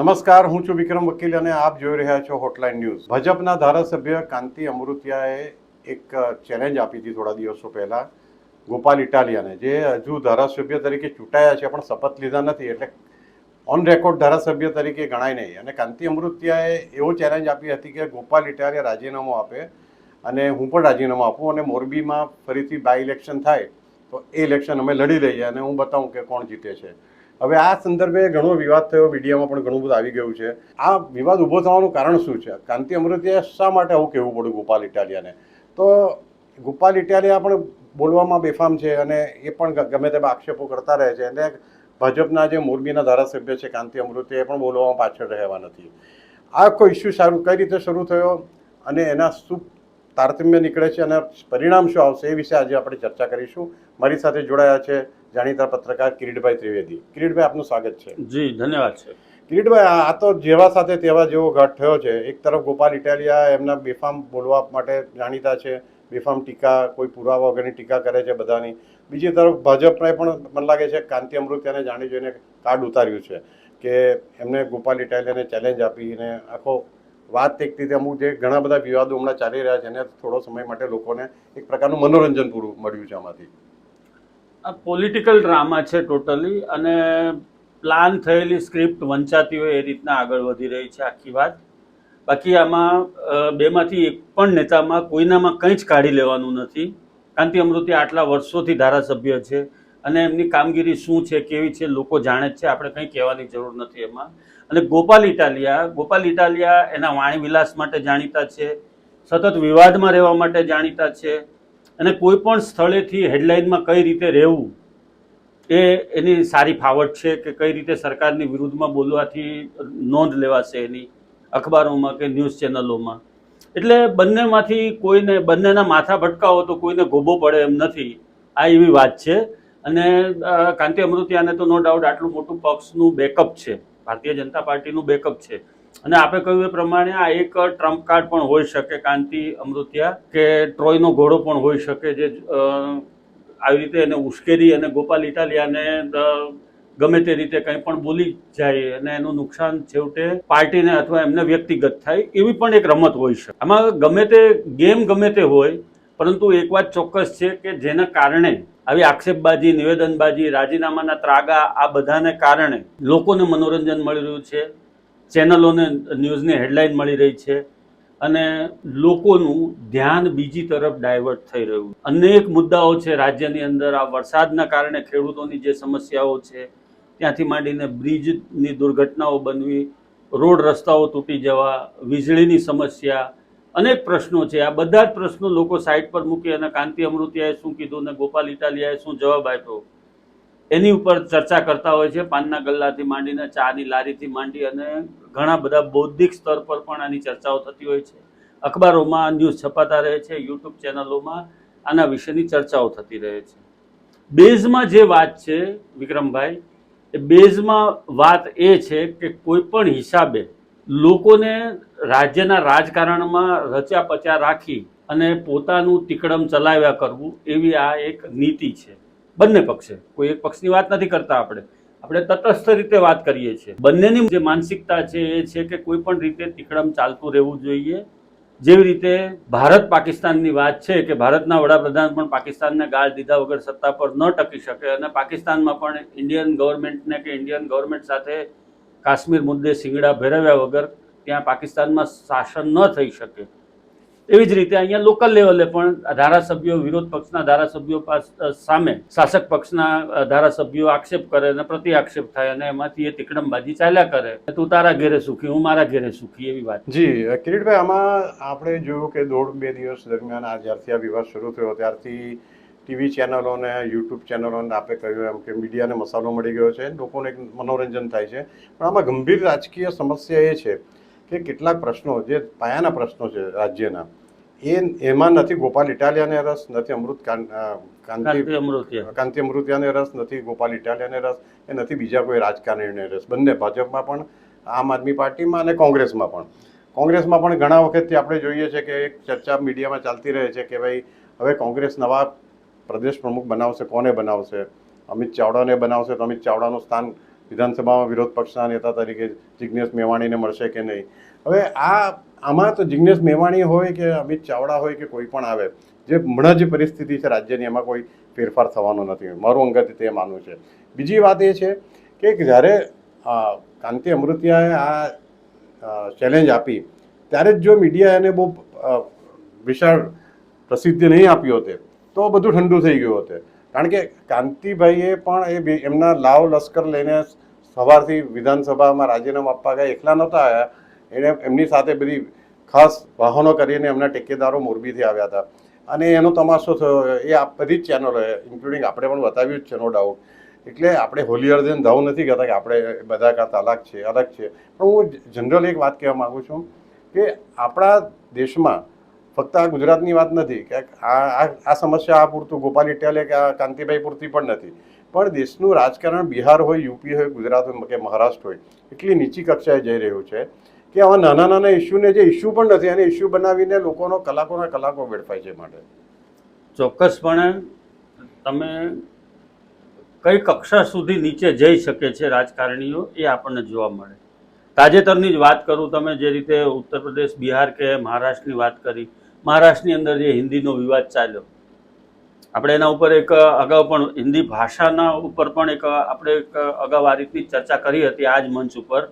નમસ્કાર, હું છું વિક્રમ વકીલ અને આપ જોઈ રહ્યા છો હોટલાઇન ન્યૂઝ. ભાજપના ધારાસભ્ય કાંતિ અમૃતિયાએ એક ચેલેન્જ આપી હતી થોડા દિવસો પહેલા ગોપાલ ઇટાલિયાને, જે હજુ ધારાસભ્ય તરીકે ચૂંટાયા છે પણ શપથ લીધા નથી, એટલે ઓન રેકોર્ડ ધારાસભ્ય તરીકે ગણાય નહીં. અને કાંતિ અમૃતિયાએ એવો ચેલેન્જ આપી હતી કે ગોપાલ ઇટાલિયા રાજીનામું આપે અને હું પણ રાજીનામું આપું અને મોરબીમાં ફરીથી બાય ઇલેક્શન થાય તો એ ઇલેક્શન અમે લડી લઈએ અને હું બતાવું કે કોણ જીતે છે. હવે આ સંદર્ભે ઘણો વિવાદ થયો, મીડિયામાં પણ ઘણું બધું આવી ગયું છે. આ વિવાદ ઊભો થવાનું કારણ શું છે? કાંતિ અમૃતિયાએ શા માટે આવું કહેવું પડ્યું ગોપાલ ઇટાલિયાને? તો ગોપાલ ઇટાલિયા પણ બોલવામાં બેફામ છે અને એ પણ ગમે તેવા આક્ષેપો કરતા રહે છે. અને ભાજપના જે મોરબીના ધારાસભ્ય છે કાંતિ અમૃતિયા, એ પણ બોલવામાં પાછળ રહેવા નથી. આ કોઈ ઇસ્યુ કઈ રીતે શરૂ થયો અને એના શું તારતમ્ય નીકળે છે અને પરિણામ શું આવશે એ વિશે આજે આપણે ચર્ચા કરીશું. મારી સાથે જોડાયા છે જાણીતા પત્રકાર કિરીટભાઈ ત્રિવેદી. કિરીટભાઈ, આપનું સ્વાગત છે. જી, ધન્યવાદ છે. કિરીટભાઈ, આ તો જેવા સાથે તેવા જેવો ઘાટ થયો છે. એક તરફ ગોપાલ ઇટાલિયા એમના બેફામ બોલવા માટે જાણીતા છે, બેફામ ટીકા, કોઈ પુરાવા વગરની ટીકા કરે છે બધાની. બીજી તરફ ભાજપને પણ મને લાગે છે કાંતિ અમૃતિયાને જાણી જોઈને કાર્ડ ઉતાર્યું છે કે એમને ગોપાલ ઇટાલિયાને ચેલેન્જ આપીને આખો વાત એક રીતે અમુક જે ઘણા બધા વિવાદો હમણાં ચાલી રહ્યા છે એને થોડો સમય માટે લોકોને એક પ્રકારનું મનોરંજન પૂરું મળ્યું છે આમાંથી. આ પોલિટિકલ ડ્રામા છે ટોટલી, અને પ્લાન થયેલી સ્ક્રિપ્ટ વંચાતી હોય એ રીતના આગળ વધી રહી છે આખી વાત. બાકી આમાં બેમાંથી એક પણ નેતામાં કોઈનામાં કંઈ જ કાઢી લેવાનું નથી. કાંતિ અમૃતિયા આટલા વર્ષોથી ધારાસભ્ય છે અને એમની કામગીરી શું છે, કેવી છે, લોકો જાણે જ છે. આપણે કંઈ કહેવાની જરૂર નથી એમાં. અને ગોપાલ ઇટાલિયા એના વાણી વિલાસ માટે જાણીતા છે, સતત વિવાદમાં રહેવા માટે જાણીતા છે, અને કોઈ પણ સ્થળેથી હેડલાઇનમાં કઈ રીતે રહેવું એ એની સારી ફાવટ છે, કે કઈ રીતે સરકારની વિરુદ્ધમાં બોલવાથી નોંધ લેવાશે એની અખબારોમાં કે ન્યૂઝ ચેનલોમાં. એટલે બંનેના માથા ભટકાવો તો કોઈને ગોબો પડે એમ નથી. આ એવી વાત છે. અને કાંતિ અમૃતિયાને તો નો ડાઉટ આટલું મોટું પક્ષનું બેકઅપ છે, ભારતીય જનતા પાર્ટીનું બેકઅપ છે. અને આપણે કહ્યું એ પ્રમાણે આ એક ટ્રમ્પ કાર્ડ પણ હોઈ શકે કાંતિ અમૃતિયા, કે ટ્રોયનો ઘોડો પણ હોઈ શકે, જે આવી રીતે એને ઉશ્કેરી અને ગોપાલ ઇટાલિયાને ગમે તે રીતે કંઈ પણ બોલી જાય અને એનું નુકસાન છેવટે પાર્ટીને અથવા એમને વ્યક્તિગત થાય, એવી પણ એક રમત હોઈ શકે. આમાં ગમે તે હોય, પરંતુ એક વાત ચોક્કસ છે કે જેના કારણે આવી આક્ષેપબાજી, નિવેદનબાજી, રાજીનામાના ત્રાગા, આ બધાને કારણે લોકોને મનોરંજન મળી રહ્યું છે, ચેનલોને ન્યૂઝની હેડલાઇન મળી રહી છે અને લોકોનું ધ્યાન બીજી તરફ ડાયવર્ટ થઈ રહ્યું. અનેક મુદ્દાઓ છે રાજ્યની અંદર. આ વરસાદના કારણે ખેડૂતોની જે સમસ્યાઓ છે, ત્યાંથી માંડીને બ્રિજની દુર્ઘટનાઓ બનવી, રોડ રસ્તાઓ તૂટી જવા, વીજળીની સમસ્યા, અનેક પ્રશ્નો છે. આ બધા જ પ્રશ્નો લોકો સાઈડ પર મૂકી અને કાંતિ અમૃતિયાએ શું કીધું ને ગોપાલ ઇટાલિયાએ શું જવાબ આપ્યો એની ઉપર ચર્ચા કરતા હોય છે. પાનના ગલ્લાથી માંડીને ચાની લારીથી માંડી અને ઘણા બધા બૌદ્ધિક સ્તર પર પણ આની ચર્ચાઓ થતી હોય છે. અખબારોમાં ન્યૂઝ છપાતા રહે છે, યુટ્યુબ ચેનલોમાં આના વિશેની ચર્ચાઓ થતી રહે છે. બેઝમાં જે વાત છે વિક્રમભાઈ, એ બેઝમાં વાત એ છે કે કોઈ પણ હિસાબે લોકોને રાજ્યના રાજકારણમાં રચ્યા પચ્યા રાખી અને પોતાનું તિકડમ ચલાવ્યા કરવું, એવી આ એક નીતિ છે બંને પક્ષે. કોઈ એક પક્ષની વાત નથી કરતા આપણે તટસ્થ રીતે વાત કરીએ છીએ. બંનેની જે માનસિકતા છે એ છે કે કોઈ પણ રીતે તિકડમ ચાલતું રહેવું જોઈએ. જેવી રીતે ભારત પાકિસ્તાનની વાત છે કે ભારતના વડાપ્રધાન પણ પાકિસ્તાનને ગાળ દીધા વગર સત્તા પર ન ટકી શકે, અને પાકિસ્તાનમાં પણ ઇન્ડિયન ગવર્મેન્ટને કે ઇન્ડિયન ગવર્મેન્ટ સાથે કાશ્મીર મુદ્દે શિંગડા ભેરવ્યા વગર ત્યાં પાકિસ્તાનમાં શાસન ન થઈ શકે. એવી જ રીતે અહીંયા લોકલ લેવલે પણ ધારાસભ્યો, વિરોધ પક્ષના ધારાસભ્યો સામે શાસક પક્ષના ધારાસભ્યો આક્ષેપ કરે અને પ્રતિ આક્ષેપ થાય અને એમાંથી એ તિકડમબાજી ચાલ્યા કરે. તું તારા ઘેરે સુખી, હું મારા ઘેરે સુખી, એવી વાત. જી કિરીટભાઈ, આમાં આપણે જોયું કે 1.5-2 દિવસ દરમિયાન આ જ્યારથી આ વિવાદ શરૂ થયો ત્યારથી ટીવી ચેનલોને, યુટ્યુબ ચેનલોને, આપણે કહ્યું એમ કે મીડિયાને મસાલો મળી ગયો છે, લોકોને એક મનોરંજન થાય છે. પણ આમાં ગંભીર રાજકીય સમસ્યા એ છે કે કેટલાક પ્રશ્નો, જે પાયાના પ્રશ્નો છે રાજ્યના, એમાં નથી ગોપાલ ઇટાલિયાને રસ, નથી કાંતિ અમૃતિયાને રસ, નથી ગોપાલ ઇટાલિયાને રસ, એ નથી બીજા કોઈ રાજકારણીને રસ. બંને ભાજપમાં પણ, આમ આદમી પાર્ટીમાં અને કોંગ્રેસમાં પણ ઘણા વખતથી આપણે જોઈએ છે કે એક ચર્ચા મીડિયામાં ચાલતી રહે છે કે ભાઈ હવે કોંગ્રેસ નવા પ્રદેશ પ્રમુખ બનાવશે, કોને બનાવશે? અમિત ચાવડાને બનાવશે તો અમિત ચાવડાનું સ્થાન વિધાનસભામાં વિરોધ પક્ષના નેતા તરીકે જિજ્ઞેશ મેવાણીને મળશે કે નહીં. હવે આમાં તો જિજ્ઞેશ મેવાણી હોય કે અમિત ચાવડા હોય કે કોઈ પણ આવે, જે હમણાં જે પરિસ્થિતિ છે રાજ્યની એમાં કોઈ ફેરફાર થવાનો નથી, મારું અંગત રીતે માનવું છે. બીજી વાત એ છે કે જ્યારે કાંતિ અમૃતિયાએ આ ચેલેન્જ આપી ત્યારે જ જો મીડિયા એને બહુ વિશાળ પ્રસિદ્ધિ નહીં આપી હોતે તો બધું ઠંડુ થઈ ગયું હોતે. કારણ કે કાંતિભાઈએ પણ એમના લાવ લશ્કર લઈને સવારથી વિધાનસભામાં રાજીનામા આપવા ગયા, એકલા નહોતા આવ્યા, એણે એમની સાથે બધી ખાસ વાહનો કરીને એમના ટેકેદારો મોરબીથી આવ્યા હતા. અને એનો તમાશો થયો એ આ બધી જ ચેનલોએ ઇન્ક્લુડિંગ આપણે પણ બતાવ્યું જ છે, નો ડાઉટ. એટલે આપણે હોલિયર દેન ધવ નથી કહેતા કે આપણે બધા કરતા અલગ છે. પણ હું જનરલ એક વાત કહેવા માગું છું કે આપણા દેશમાં ફક્ત આ ગુજરાતની વાત નથી કે આ સમસ્યા આ પૂરતું ગોપાલ ઇટાલિયા કે આ કાંતિભાઈ પૂરતી પણ નથી, પણ દેશનું રાજકારણ બિહાર હોય, યુપી હોય, ગુજરાત હોય કે મહારાષ્ટ્ર હોય એટલી નીચી કક્ષાએ જઈ રહ્યું છે કે આવા નાના નાના ઇસ્યુને જે ઇસ્યુ પણ નથી અને ઇસ્યુ બનાવીને લોકોનો કલાકોના કલાકો વેડફાય છે. માટે ચોક્કસપણે તમે કઈ કક્ષા સુધી નીચે જઈ શકે છે રાજકારણીઓ એ આપણને જોવા મળે. તાજેતરની જ વાત કરું, તમે જે રીતે ઉત્તર પ્રદેશ, બિહાર કે મહારાષ્ટ્રની વાત કરી, મહારાષ્ટ્રની અંદર જે હિન્દીનો વિવાદ ચાલ્યો, આપણે એના ઉપર એક અગાઉ પણ હિન્દી ભાષાના ઉપર પણ આપણે અગાઉ આ રીતની ચર્ચા કરી હતી આ જ મંચ ઉપર.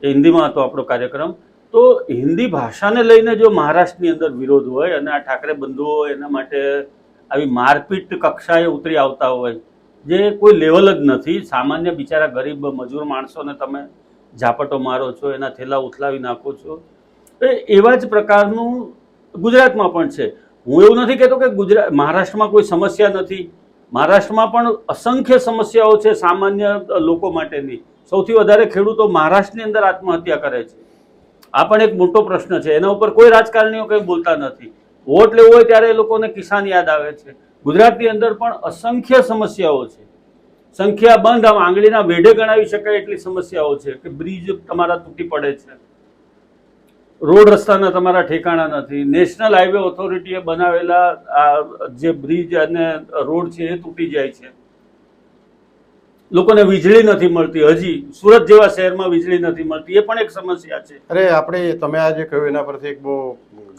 એ હિન્દીમાં હતો આપણો કાર્યક્રમ. તો હિન્દી ભાષાને લઈને જો મહારાષ્ટ્રની અંદર વિરોધ હોય અને આ ઠાકરે બંધુઓ એના માટે આવી મારપીટ કક્ષાએ ઉતરી આવતા હોય, જે કોઈ લેવલ જ નથી, સામાન્ય બિચારા ગરીબ મજૂર માણસોને તમે ઝાપટો મારો છો, એના થેલા ઉથલાવી નાખો છો, એવા જ પ્રકારનું ગુજરાતમાં પણ છે. હું એવું નથી કહેતો કે મહારાષ્ટ્રમાં કોઈ સમસ્યા નથી, મહારાષ્ટ્રમાં પણ અસંખ્ય સમસ્યાઓ છે સામાન્ય લોકો માટેની. સૌથી વધારે ખેડૂતો મહારાષ્ટ્રની અંદર આત્મહત્યા કરે છે. આ પણ એક મોટો પ્રશ્ન છે, એના ઉપર કોઈ રાજકારણીઓ કંઈ બોલતા નથી. વોટ લેવો હોય ત્યારે એ લોકોને કિસાન યાદ આવે છે. ગુજરાતની અંદર પણ અસંખ્ય સમસ્યાઓ છે, સંખ્યા બંધ, આમ આંગળીના વેઢે ગણાવી શકાય એટલી સમસ્યાઓ છે કે બ્રિજ તમારા તૂટી પડે છે, રોડ રસ્તાના તમારા ઠેકાણા નથી, નેશનલ હાઈવે ઓથોરિટીએ બનાવેલા જે બ્રિજ અને રોડ છે એ તૂટી જાય છે, લોકોને વીજળી નથી મળતી. હજી સુરત જેવા શહેરમાં વીજળી નથી મળતી, એ પણ એક સમસ્યા છે. અરે તમે આજે કહ્યું એના પરથી એક બહુ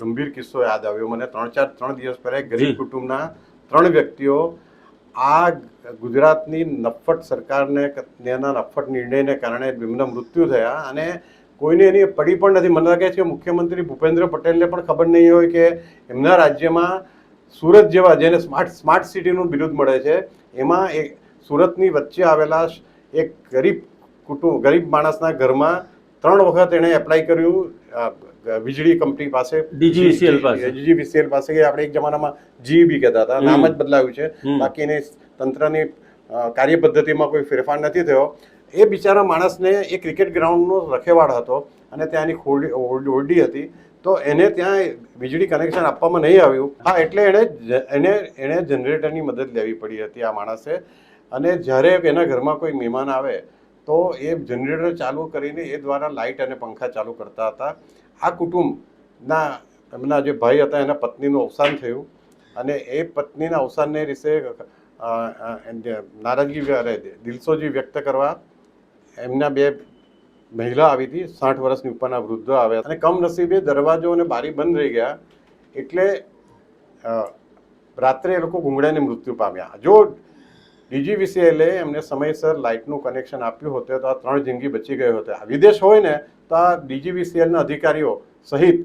ગંભીર કિસ્સો યાદ આવ્યો મને. 3 દિવસ પહેલા એક ગરીબ કુટુંબના 3 વ્યક્તિઓ આ ગુજરાતની નફ્ફટ સરકારને એના નફ્ફટ નિર્ણયને કારણે એમના મૃત્યુ થયા અને કોઈને એની પડી પણ નથી. મને લાગે છે મુખ્યમંત્રી ભૂપેન્દ્ર પટેલને પણ ખબર નહીં હોય કે એમના રાજ્યમાં સુરત જેવા, જેને સ્માર્ટ સિટીનું બિરુદ મળે છે, એમાં એક સુરતની વચ્ચે આવેલા એક ગરીબ માણસના ઘરમાં 3 વખત એણે એપ્લાય કર્યું વીજળી કંપની પાસે, DGVCL પાસે, કે આપણે એક જમાનામાં GEB કહેતા હતા, નામ જ બદલાયું છે, બાકી એની તંત્રની કાર્યપદ્ધતિમાં કોઈ ફેરફાર નથી થયો. એ બિચારા માણસને એ ક્રિકેટ ગ્રાઉન્ડનો રખેવાળ હતો અને ત્યાંની ઓરડી હતી, તો એને ત્યાં વીજળી કનેક્શન આપવામાં નહીં આવ્યું. એટલે એણે જનરેટરની મદદ લેવી પડી હતી આ માણસે. અને જ્યારે એના ઘરમાં કોઈ મહેમાન આવે તો એ જનરેટર ચાલુ કરીને એ દ્વારા લાઇટ અને પંખા ચાલુ કરતા હતા. આ કુટુંબના એમના જે ભાઈ હતા એના પત્નીનું અવસાન થયું અને એ પત્નીના અવસાનને વિશે નારાજગી, દિલસોજી વ્યક્ત કરવા એમના 2 મહિલા આવી હતી, 60 વર્ષની ઉપરના વૃદ્ધો આવ્યા અને કમનસીબે દરવાજો અને બારી બંધ રહી ગયા એટલે રાત્રે એ લોકો ગુંગળાને મૃત્યુ પામ્યા. જો DGVCL એમને સમયસર લાઇટનું કનેક્શન આપ્યું હોત તો આ 3 જિંદગી બચી ગઈ હોત. વિદેશ હોય ને તો આ DGVCLના અધિકારીઓ સહિત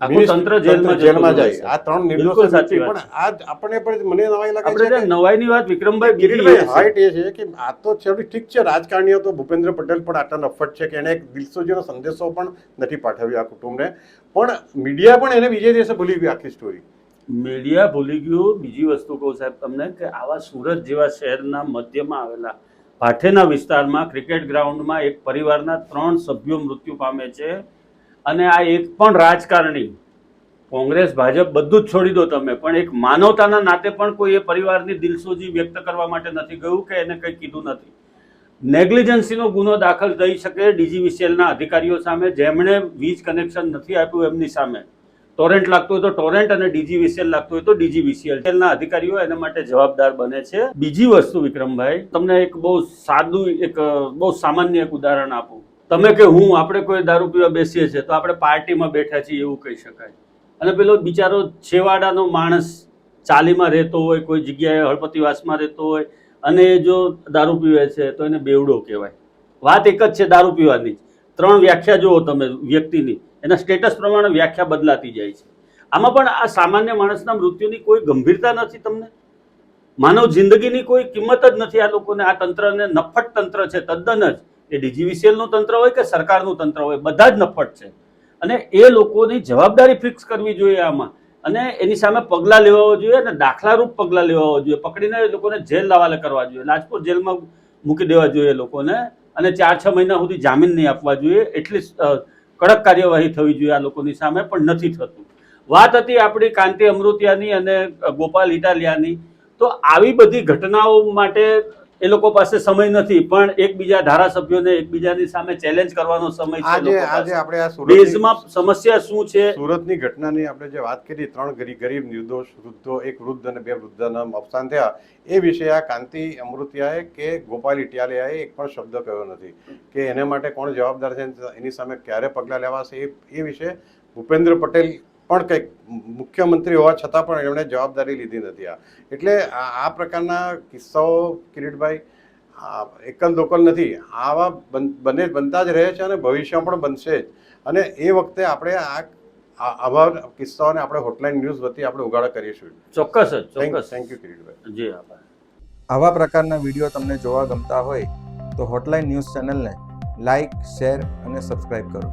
તંત્ર જેલમાં જાય. આ 3 નિર્દોષ સાચી, પણ આ આપણે પણ મને નવાઈ લાગે છે. નવાઈની વાત વિક્રમભાઈ હાઈટ એ છે કે આ તો ઠીક છે, રાજકારણીઓ તો ભૂપેન્દ્ર પટેલ પણ આટલા નફ્ફટ છે કે એને એક દિલસોજીનો સંદેશો પણ નથી પાઠવ્યો આ કુટુંબને, પણ મીડિયા પણ એને બીજે દિવસે ભૂલી ગયું આખી સ્ટોરી. મીડિયા ભૂલી ગયું. બીજી વસ્તુ કહું સાહેબ તમને કે આવા સુરત જેવા શહેરના મધ્યમાં આવેલા ભાઠેના વિસ્તારમાં ક્રિકેટ ગ્રાઉન્ડમાં એક પરિવારના 3 સભ્યો મૃત્યુ પામે છે અને આ એક પણ રાજકારણી, કોંગ્રેસ ભાજપ બધું જ છોડી દો તમે, પણ એક માનવતાના નાતે પણ કોઈ એ પરિવારની દિલસોજી વ્યક્ત કરવા માટે નથી ગયું કે એને કંઈ કીધું નથી. નેગ્લિજન્સીનો ગુનો દાખલ થઈ શકે DGVCLના અધિકારીઓ સામે, જેમણે વીજ કનેક્શન નથી આપ્યું એમની સામે, ટોરેન્ટ લાગતું હોય તો ટોરેન્ટ અને ડીજીવીસીએલ લાગતું હોય તો ડીજીવીસીએલ ના અધિકારીઓ એના માટે જવાબદાર બને છે. બીજી વસ્તુ વિક્રમભાઈ, તમને એક બહુ સાદું એક બહુ સામાન્ય એક ઉદાહરણ આપું. તમે કે હું આપણે કોઈ દારૂ પીવા બેસીએ છીએ તો આપણે પાર્ટીમાં બેઠા છીએ એવું કહી શકાય, અને પેલો બિચારો છેવાડાનો માણસ ચાલીમાં રહેતો હોય, કોઈ જગ્યાએ હળપતિવાસમાં રહેતો હોય અને જો દારૂ પીવે છે તો એને બેવડો કહેવાય. વાત એક જ છે દારૂ પીવાની, 3 વ્યાખ્યા જુઓ તમે વ્યક્તિની, એના સ્ટેટસ પ્રમાણે વ્યાખ્યા બદલાતી જાય છે. આમાં પણ આ સામાન્ય માણસના મૃત્યુની કોઈ ગંભીરતા નથી. તમને માનવ જિંદગીની કોઈ કિંમત જ નથી. આ લોકોને આ તંત્રને નફ્ફટ તંત્ર છે તદ્દન જ. એ ડીજીવીસીએલનું તંત્ર હોય કે સરકારનું તંત્ર હોય, બધા જ નફ્ફટ છે. અને એ લોકોની જવાબદારી ફિક્સ કરવી જોઈએ આમાં, અને એની સામે પગલાં લેવા જોઈએ, અને દાખલારૂપ પગલાં લેવા જોઈએ. પકડીને એ લોકોને જેલ હવાલે કરવા જોઈએ, લાજપોર જેલમાં મૂકી દેવા જોઈએ લોકોને, અને 4-6 મહિના સુધી જામીન નહીં આપવા જોઈએ. એટલી કડક કાર્યવાહી થવી જોઈએ આ લોકોની સામે, પણ નથી થતું. વાત હતી આપણી કાંતિ અમૃતિયાની અને ગોપાલ ઇટાલિયાની, તો આવી બધી ઘટનાઓ માટે એ લોકો પાસે સમય નથી, પણ એકબીજા ધારાસભ્યોને એકબીજાની સામે ચેલેન્જ કરવાનો સમય છે. આજે આપણે આ દેશમાં સમસ્યા શું છે, સુરતની ઘટનાની આપણે જે વાત કરી, 3 ગરીબ નિર્દોષ વૃદ્ધો, 1 વૃદ્ધ અને 2 વૃદ્ધના અવસાન થયા, એ વિશે આ કાંતિ અમૃતિયાએ કે ગોપાલ ઇટાલિયાએ એક પણ શબ્દ કહ્યો નથી કે એને માટે કોણ જવાબદાર છે, એની સામે ક્યારે પગલાં લેવાશે. એ વિશે ભૂપેન્દ્ર પટેલ પણ કંઈક મુખ્યમંત્રી હોવા છતાં પણ એમણે જવાબદારી લીધી નથી. એટલે આ પ્રકારના કિસ્સાઓ કિરીટભાઈ એકલ દોકલ નથી, આવા બનતા જ રહે છે અને ભવિષ્યમાં પણ બનશે જ. અને એ વખતે આપણે આવા કિસ્સાઓને આપણે હોટલાઇન ન્યૂઝ વતી આપણે ઉગાડા કરીશું. ચોક્કસ જ ચોક્કસ. Thank you Kiritbhai. જી આભાર. આવા પ્રકારના વિડીયો તમને જોવા ગમતા હોય તો હોટલાઇન ન્યૂઝ ચેનલને લાઇક, શેર અને સબસ્ક્રાઇબ કરો.